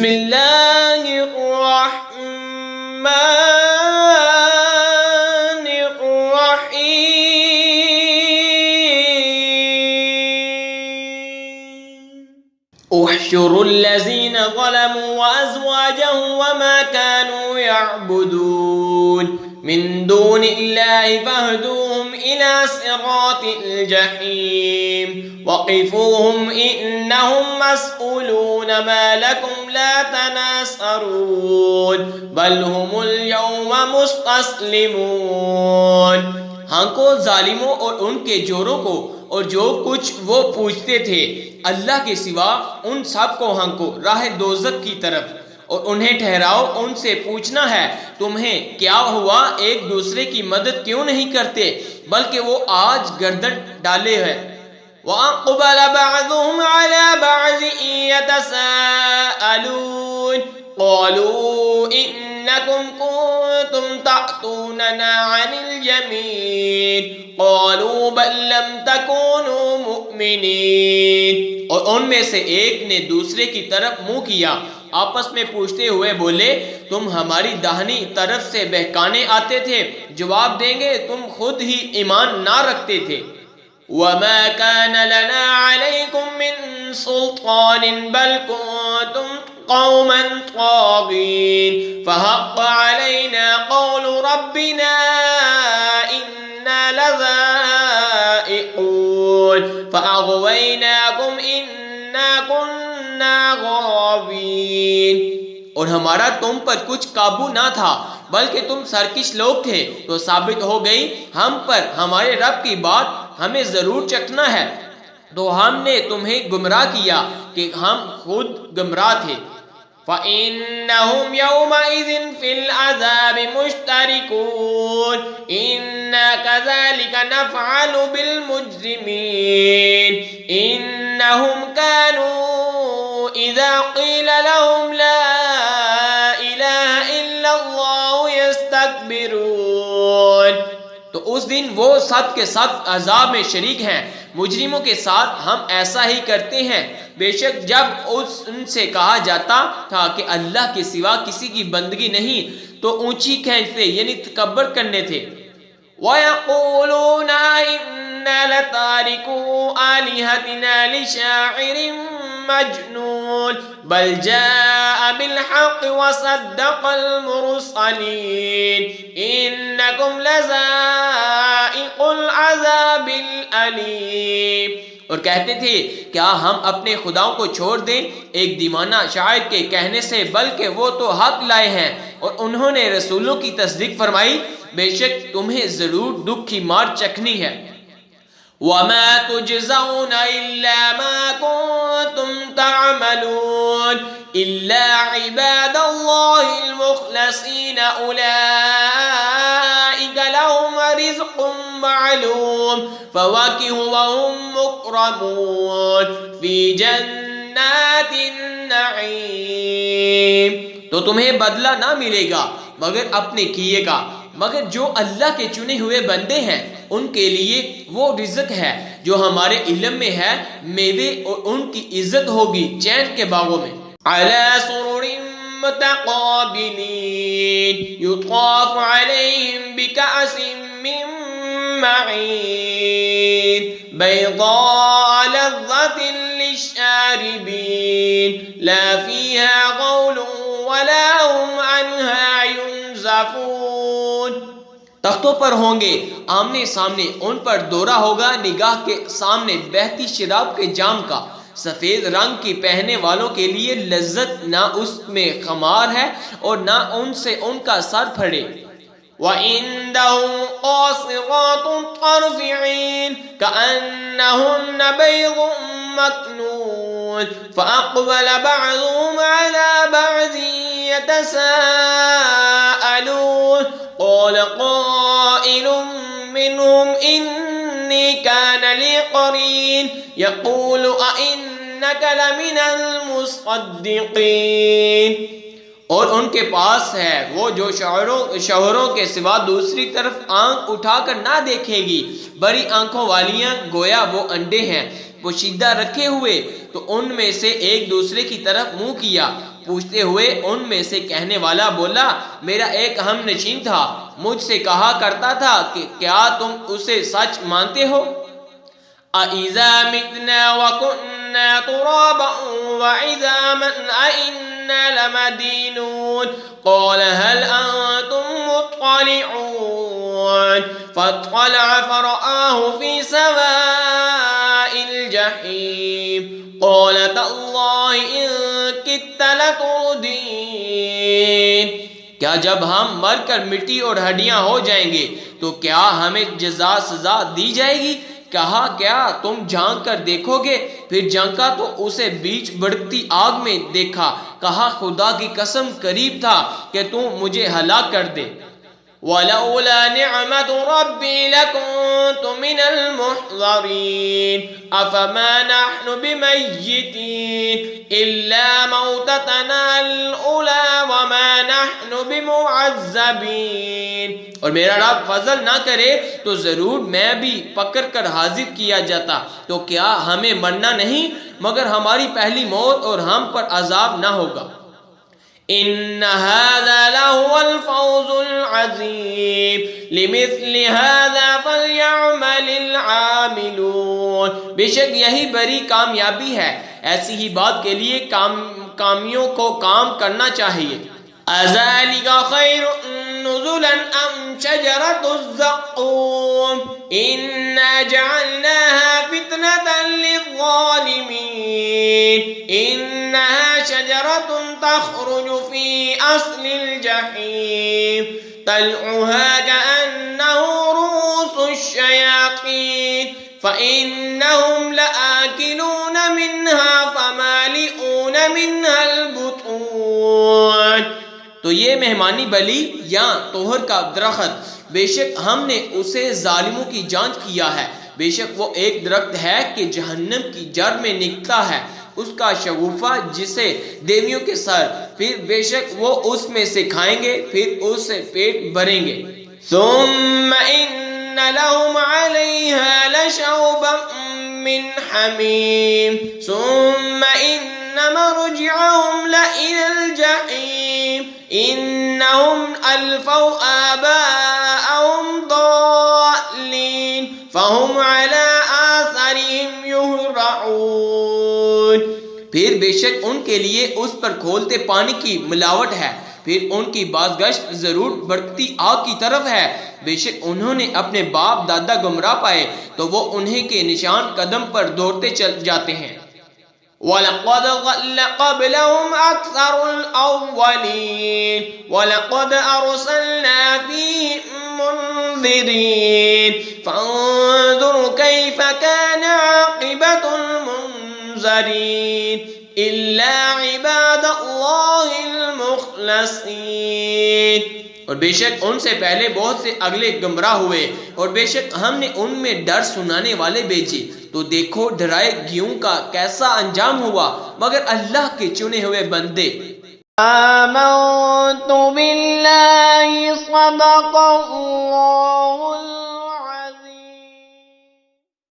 بسم اللہ الرحمن الرحیم احشروا الذین ظلموا وازواجهم وما كانوا يعبدون من دون الله فاهدوهم إلى صراط الجحيم وقفوهم إنهم مسؤولون ما لكم لا تناصرون بل هم اليوم مستسلمون۔ ہانکو ظالموں اور ان کے جوروں کو اور جو کچھ وہ پوچھتے تھے اللہ کے سوا ان سب کو ہانکو راہ دوزخ کی طرف، اور انہیں ٹھہراؤ ان سے پوچھنا ہے تمہیں کیا ہوا، ایک دوسرے کی مدد کیوں نہیں کرتے بلکہ وہ آج گردن ڈالے ہیں۔ وَأَقْبَلَ بَعْضُهُمْ عَلَى بَعْضٍ يَتَسَاءَلُونَ قَالُوا إِنَّكُمْ كُنتُمْ تَأْتُونَنَا عَنِ الْيَمِينِ قَالُوا بَل لَّمْ تَكُونُوا مُؤْمِنِينَ۔ اور ان میں سے ایک نے دوسرے کی طرف منہ کیا، آپس میں پوچھتے ہوئے بولے تم ہماری داہنی طرف سے بہکانے آتے تھے، جواب دیں گے تم خود ہی ایمان نہ رکھتے تھے۔ وَمَا كَانَ لَنَا عَلَيْكُمْ مِنْ سُلْطَانٍ بَلْ كُنْتُمْ قَوْمًا طَاغِينَ فَحَقَّ عَلَيْنَا قَوْلُ رَبِّنَا إِنَّا لَذَائِقُونَ فَأَغْوَيْنَاكُمْ إِنَّا كُنَّا غَاوِينَ۔ اور ہمارا تم پر کچھ قابو نہ تھا بلکہ تم سرکش لوگ تھے، تو ثابت ہو گئی ہم پر ہمارے رب کی بات ہمیں ضرور چکھنا ہے، تو ہم نے تمہیں گمراہ کیا کہ ہم خود گمراہ تھے۔ فَإِنَّهُمْ يَوْمَئِذٍ فِي الْعَذَابِ مُشْتَرِكُونَ إِنَّا كَذَلِكَ نَفْعَلُ بِالْمُجْرِمِينَ إِنَّهُمْ كَانُوا إِذَا قِيلَ لَهُمْ لَا إِلَهَ إِلَّا اللَّهُ يَسْتَكْبِرُونَ۔ تو اس دن وہ سب کے سب عذاب میں شریک ہیں۔ مجرموں کے ساتھ ہم ایسا ہی کرتے ہیں، بے شک جب ان سے کہا جاتا تھا کہ اللہ کے سوا کسی کی بندگی نہیں تو اونچی کھینچتے یعنی تکبر کرنے تھے۔ وَيَقُولُونَ إِنَّا لَتَارِكُو آلِهَتِنَا لِشَاعِرٍ مَجْنُونٍ بَلْ جَاءَ بِالْحَقِّ وَصَدَّقَ الْمُرْسَلِينَ إِنَّكُمْ لَذَائِقُو الْعَذَابِ الْأَلِيمِ۔ اور کہتے تھے کیا ہم اپنے خداؤں کو چھوڑ دیں ایک دیوانہ شاعر کے کہنے سے، بلکہ وہ تو حق لائے ہیں اور انہوں نے رسولوں کی تصدیق فرمائی، بے شک تمہیں ضرور دکھ کی مار چکھنی ہے۔ وَمَا تُجْزَوْنَ إِلَّا مَا كُنتُمْ تَعْمَلُونَ إِلَّا عِبَادَ اللَّهِ الْمُخْلَصِينَ أُولَئِكَ لَهُمْ رِزْقٌ مَعْلُومٌ فَوَاكِهُ وَهُمْ مُكْرَمُونَ فِي جَنَّاتِ النَّعِيمِ۔ تو تمہیں بدلہ نہ ملے گا مگر اپنے کیے کا، مگر جو اللہ کے چنے ہوئے بندے ہیں ان کے لیے وہ رزق ہے جو ہمارے علم میں ہے، میوے اور ان کی عزت ہوگی چین کے باغوں میں۔ عَلَى سُرُرٍ مُتَقَابِلِينَ يُطَافُ عَلَيْهِمْ بِكَأْسٍ مِّن مَّعِينٍ بَيْضَاءَ لَذَّةٍ لِّلشَّارِبِينَ لَا فِيهَا غَوْلٌ وَلَا هُمْ عَنْهَا يُنزَفُونَ۔ تختوں پر ہوں گے آمنے سامنے، ان پر دورہ ہوگا نگاہ کے سامنے بہتی شراب کے جام کا، سفید رنگ کی پہننے والوں کے لیے لذت نہ اس میں خمار ہے اور نہ ان سے ان کا سر پھڑے۔ وَعِندَهُمْ قَاصِرَاتُ الطَّرْفِ عِينٌ كَأَنَّهُنَّ بَيْضٌ مَّكْنُونٌ فَأَقْبَلَ بَعْضُهُمْ عَلَى بَعْضٍ يَتَسَاءَلُونَ قَالَ قَائِلٌ مِّنْهُمْ إِنِّي كَانَ لِي قَرِينٌ يَقُولُ أَإِنَّكَ لَمِنَ الْمُصَدِّقِينَ۔ اور ان کے پاس ہے وہ جو شوہروں کے سوا دوسری طرف آنکھ اٹھا کر نہ دیکھے گی، بڑی آنکھوں والیاں گویا وہ انڈے ہیں پوشیدہ رکھے ہوئے، تو ان میں سے ایک دوسرے کی طرف منہ کیا، پوچھتے ہوئے ان میں سے کہنے والا بولا میرا ایک ہم نشین تھا، مجھ سے کہا کرتا تھا کہ کیا تم اسے سچ مانتے ہو؟ اَإِذَا مِتْنَا وَكُنَّا تُرَابًا وَعِظَامًا أَإِنَّا لَمَدِينُونَ قَالَ هَلْ أَنْتُمْ مُطَّلِعُونَ فَاطَّلَعَ فَرَآهُ فِي سَوَاءِ الْجَحِيمِ قَالَ تَاللَّهِ إِن كِدتَّ لَتُرْدِينِ کیا جب ہم مر کر مٹی اور ہڈیاں ہو جائیں گے تو کیا ہمیں جزا سزا دی جائے گی؟ کہا کیا تم جھانک کر دیکھو گے؟ پھر جھانکا تو اسے بیچ بڑھتی آگ میں دیکھا، کہا خدا کی قسم قریب تھا کہ تم مجھے ہلاک کر دے۔ وَلَوْلَا نِعْمَةُ رَبِّي لَكُنْتُ مِنَ الْمُحْضَرِينَ أَفَمَا نَحْنُ بِمَيِّتِينَ إِلَّا مَوْتَتَنَا الْأُولَى وَمَا نَحْنُ بِمُعَذَّبِينَ اور میرا رب فضل نہ کرے تو ضرور میں بھی پکڑ کر حاضر کیا جاتا، تو کیا ہمیں مرنا نہیں مگر ہماری پہلی موت اور ہم پر عذاب نہ ہوگا۔ إِنَّ هَذَا لَهُوَ الْفَوْزُ الْعَظِيمُ لِمِثْلِ هَذَا فَلْيَعْمَلِ الْعَامِلُونَ بے شک یہی بڑی کامیابی ہے، ایسی ہی بات کے لیے کامیوں کو کام کرنا چاہیے۔ أَذَلِكَ خَيْرٌ نُزُلًا أَمْ شَجَرَةُ الزَّقُّومِ إِنَّا جَعَلْنَاهَا فِتْنَةً لِلظَّالِمِينَ إِنَّهَا شَجَرَةٌ تَخْرُجُ فِي أَصْلِ الْجَحِيمِ طَلْعُهَا كَأَنَّهُ رُءُوسُ الشَّيَاطِينِ فَإِنَّهُمْ لَآكِلُونَ مِنْهَا فَمَالِئُونَ مِنْهَا الْبُطُونَ تو یہ مہمانی بلی یا توہر کا درخت، بے شک ہم نے اسے ظالموں کی جانچ کیا ہے، بے شک وہ ایک درخت ہے کہ جہنم کی جڑ میں نکلتا ہے، اس کا شگوفہ جسے دیویوں کے سر، پھر بے شک وہ اس میں سے کھائیں گے، پھر اس سے پیٹ بھریں گے۔ ثم ان لهم عليها لشوبا من حمیم ثم ان مرجعهم لإلى الجحیم انہم الفوا آباءهم ضالین فهم على آثارهم يهرعون پھر بے شک ان کے لیے اس پر کھولتے پانی کی ملاوٹ ہے، پھر ان کی بازگشت ضرور بڑھتی آگ کی طرف ہے، بے شک انہوں نے اپنے باپ دادا گمراہ پائے تو وہ انہیں کے نشان قدم پر دوڑتے چل جاتے ہیں۔ وَلَقَدْ ضَلَّ قَبْلَهُمْ أَكْثَرُ الْأَوَّلِينَ وَلَقَدْ أَرْسَلْنَا فِيهِمْ مُنذِرِينَ فَانظُرْ كَيْفَ كَانَ عَاقِبَةُ الْمُنذَرِينَ إِلَّا عِبَادَ اللَّهِ الْمُخْلَصِينَ اور بے شک ان سے پہلے بہت سے اگلے گمراہ ہوئے اور بے شک ہم نے ان میں ڈر سنانے والے بھیجے، تو دیکھو ڈرائے گیوں کا کیسا انجام ہوا مگر اللہ کے چنے ہوئے بندے۔ آمنت باللہ صدق اللہ